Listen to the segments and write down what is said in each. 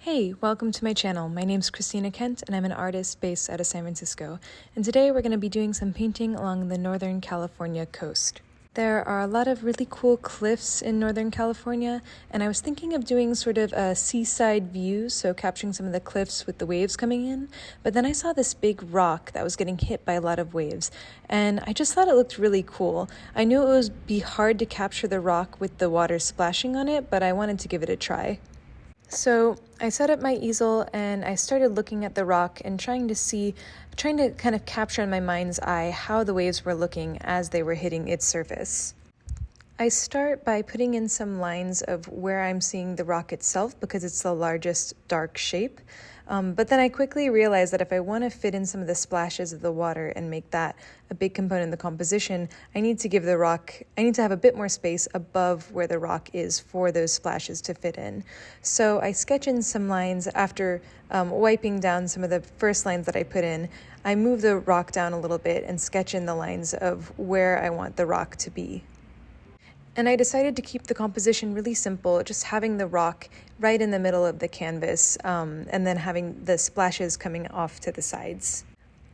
Hey, welcome to my channel. My name's Christina Kent and I'm an artist based out of San Francisco. And today we're going to be doing some painting along the Northern California coast. There are a lot of really cool cliffs in Northern California, and I was thinking of doing sort of a seaside view, so capturing some of the cliffs with the waves coming in, but then I saw this big rock that was getting hit by a lot of waves, and I just thought it looked really cool. I knew it would be hard to capture the rock with the water splashing on it, but I wanted to give it a try. So I set up my easel and I started looking at the rock and trying to kind of capture in my mind's eye how the waves were looking as they were hitting its surface. I start by putting in some lines of where I'm seeing the rock itself because it's the largest dark shape. But then I quickly realized that if I want to fit in some of the splashes of the water and make that a big component of the composition, I need to have a bit more space above where the rock is for those splashes to fit in. So I sketch in some lines after wiping down some of the first lines that I put in. I move the rock down a little bit and sketch in the lines of where I want the rock to be. And I decided to keep the composition really simple, just having the rock right in the middle of the canvas, and then having the splashes coming off to the sides.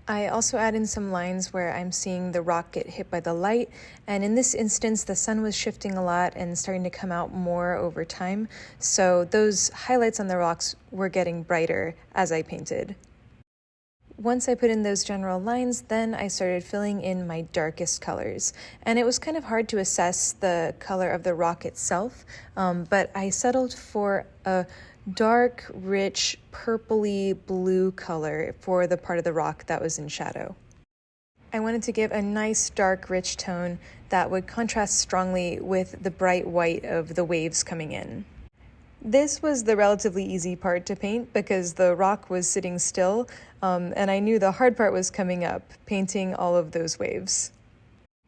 I also add in some lines where I'm seeing the rock get hit by the light, and in this instance the sun was shifting a lot and starting to come out more over time, so those highlights on the rocks were getting brighter as I painted. Once I put in those general lines, then I started filling in my darkest colors. And it was kind of hard to assess the color of the rock itself, but I settled for a dark, rich, purpley blue color for the part of the rock that was in shadow. I wanted to give a nice, dark, rich tone that would contrast strongly with the bright white of the waves coming in. This was the relatively easy part to paint because the rock was sitting still, and I knew the hard part was coming up, painting all of those waves.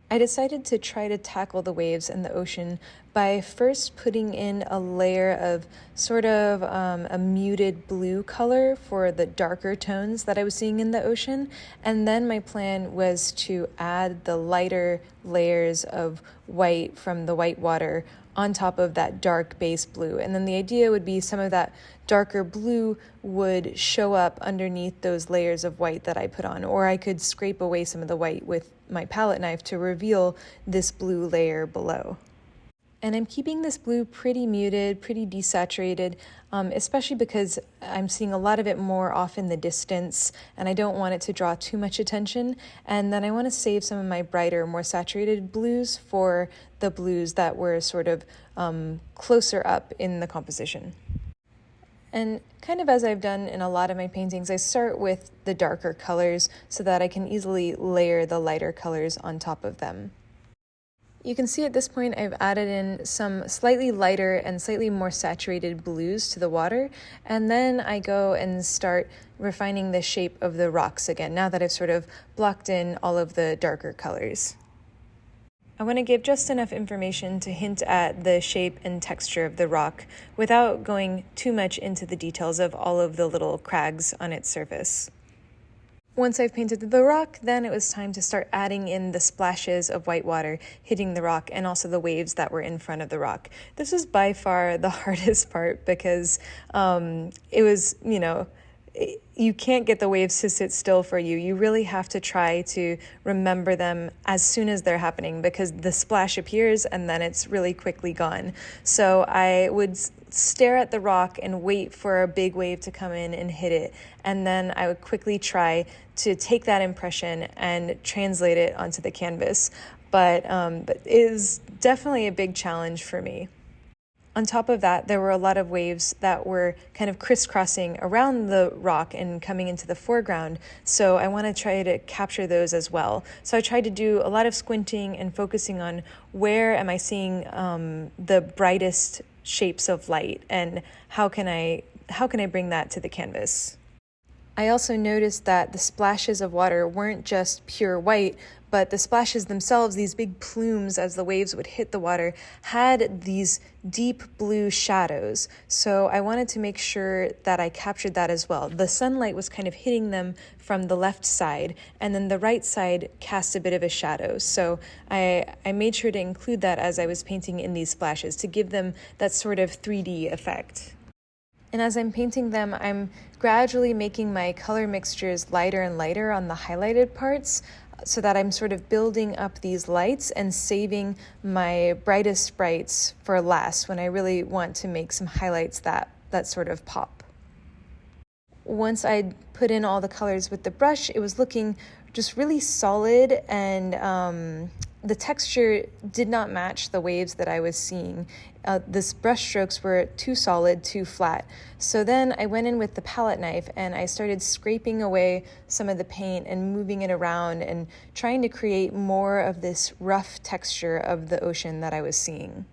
I decided to try to tackle the waves and the ocean by first putting in a layer of sort of a muted blue color for the darker tones that I was seeing in the ocean, and then my plan was to add the lighter layers of white from the white water on top of that dark base blue. And then the idea would be some of that darker blue would show up underneath those layers of white that I put on, or I could scrape away some of the white with my palette knife to reveal this blue layer below. And I'm keeping this blue pretty muted, pretty desaturated, especially because I'm seeing a lot of it more off in the distance and I don't want it to draw too much attention. And then I want to save some of my brighter, more saturated blues for the blues that were sort of closer up in the composition. And kind of as I've done in a lot of my paintings, I start with the darker colors so that I can easily layer the lighter colors on top of them. You can see at this point I've added in some slightly lighter and slightly more saturated blues to the water, and then I go and start refining the shape of the rocks again, now that I've sort of blocked in all of the darker colors. I want to give just enough information to hint at the shape and texture of the rock without going too much into the details of all of the little crags on its surface. Once I've painted the rock, then it was time to start adding in the splashes of white water hitting the rock and also the waves that were in front of the rock. This was by far the hardest part because it was, you can't get the waves to sit still for you. You really have to try to remember them as soon as they're happening because the splash appears and then it's really quickly gone. So I would stare at the rock and wait for a big wave to come in and hit it. And then I would quickly try to take that impression and translate it onto the canvas. But it is definitely a big challenge for me. On top of that, there were a lot of waves that were kind of crisscrossing around the rock and coming into the foreground, so I want to try to capture those as well. So I tried to do a lot of squinting and focusing on where am I seeing the brightest shapes of light and how can I bring that to the canvas. I also noticed that the splashes of water weren't just pure white, but the splashes themselves, these big plumes as the waves would hit the water, had these deep blue shadows. So I wanted to make sure that I captured that as well. The sunlight was kind of hitting them from the left side, and then the right side cast a bit of a shadow. So I made sure to include that as I was painting in these splashes to give them that sort of 3D effect. And as I'm painting them, I'm gradually making my color mixtures lighter and lighter on the highlighted parts so that I'm sort of building up these lights and saving my brightest sprites for last when I really want to make some highlights that sort of pop. Once I'd put in all the colors with the brush, it was looking just really solid, and the texture did not match the waves that I was seeing. This brush strokes were too solid, too flat. So then I went in with the palette knife and I started scraping away some of the paint and moving it around and trying to create more of this rough texture of the ocean that I was seeing.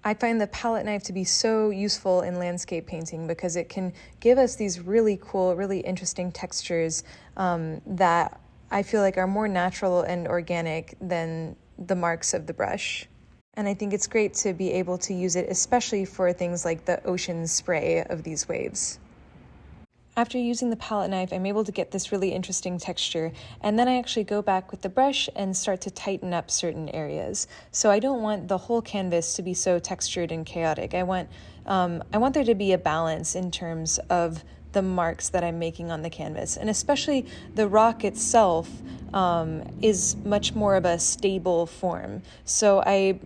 I find the palette knife to be so useful in landscape painting because it can give us these really cool, really interesting textures that I feel like are more natural and organic than the marks of the brush. And I think it's great to be able to use it, especially for things like the ocean spray of these waves. After using the palette knife, I'm able to get this really interesting texture, and then I actually go back with the brush and start to tighten up certain areas. So I don't want the whole canvas to be so textured and chaotic. I want there to be a balance in terms of the marks that I'm making on the canvas, and especially the rock itself is much more of a stable form. So I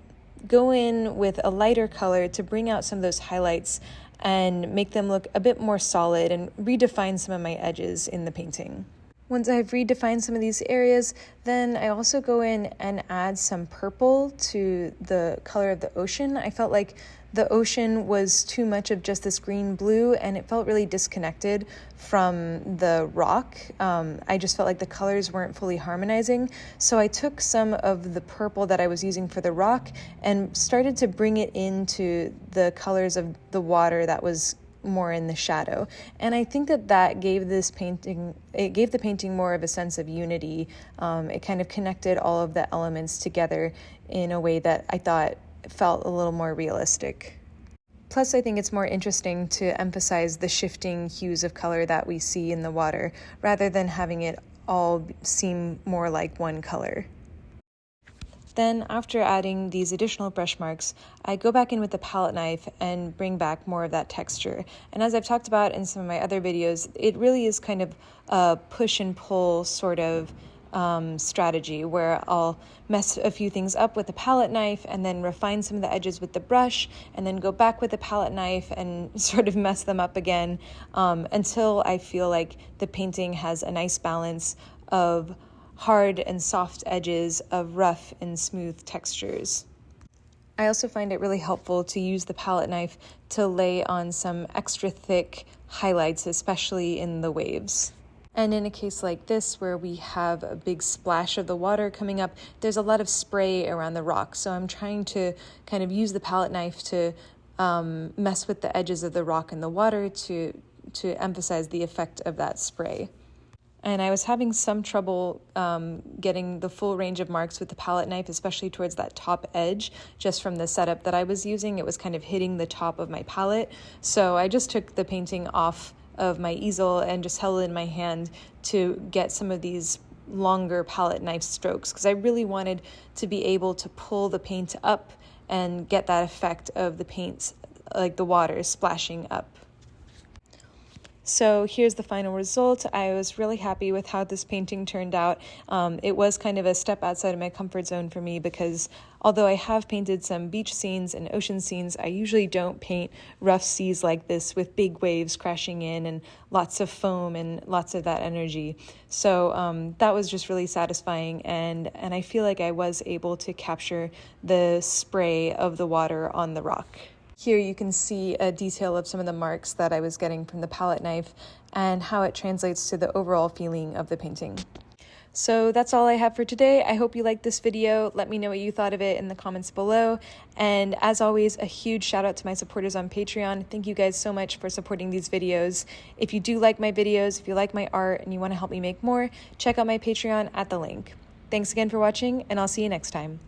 go in with a lighter color to bring out some of those highlights and make them look a bit more solid and redefine some of my edges in the painting. Once I've redefined some of these areas, then I also go in and add some purple to the color of the ocean. I felt like the ocean was too much of just this green-blue, and it felt really disconnected from the rock. I just felt like the colors weren't fully harmonizing. So I took some of the purple that I was using for the rock and started to bring it into the colors of the water that was more in the shadow. And I think that gave the painting more of a sense of unity. It kind of connected all of the elements together in a way that I thought felt a little more realistic. Plus, I think it's more interesting to emphasize the shifting hues of color that we see in the water, rather than having it all seem more like one color. Then, after adding these additional brush marks, I go back in with the palette knife and bring back more of that texture. And as I've talked about in some of my other videos, it really is kind of a push and pull sort of strategy where I'll mess a few things up with the palette knife and then refine some of the edges with the brush, and then go back with the palette knife and sort of mess them up again until I feel like the painting has a nice balance of hard and soft edges, of rough and smooth textures. I also find it really helpful to use the palette knife to lay on some extra thick highlights, especially in the waves. And in a case like this, where we have a big splash of the water coming up, there's a lot of spray around the rock. So I'm trying to kind of use the palette knife to mess with the edges of the rock and the water to emphasize the effect of that spray. And I was having some trouble getting the full range of marks with the palette knife, especially towards that top edge. Just from the setup that I was using, it was kind of hitting the top of my palette. So I just took the painting off of my easel and just held it in my hand to get some of these longer palette knife strokes, because I really wanted to be able to pull the paint up and get that effect of the paint, like the water splashing up. So here's the final result. I was really happy with how this painting turned out. It was kind of a step outside of my comfort zone for me, because although I have painted some beach scenes and ocean scenes, I usually don't paint rough seas like this with big waves crashing in and lots of foam and lots of that energy. So that was just really satisfying, and I feel like I was able to capture the spray of the water on the rock. Here you can see a detail of some of the marks that I was getting from the palette knife and how it translates to the overall feeling of the painting. So that's all I have for today. I hope you liked this video. Let me know what you thought of it in the comments below. And as always, a huge shout out to my supporters on Patreon. Thank you guys so much for supporting these videos. If you do like my videos, if you like my art and you want to help me make more, check out my Patreon at the link. Thanks again for watching, and I'll see you next time.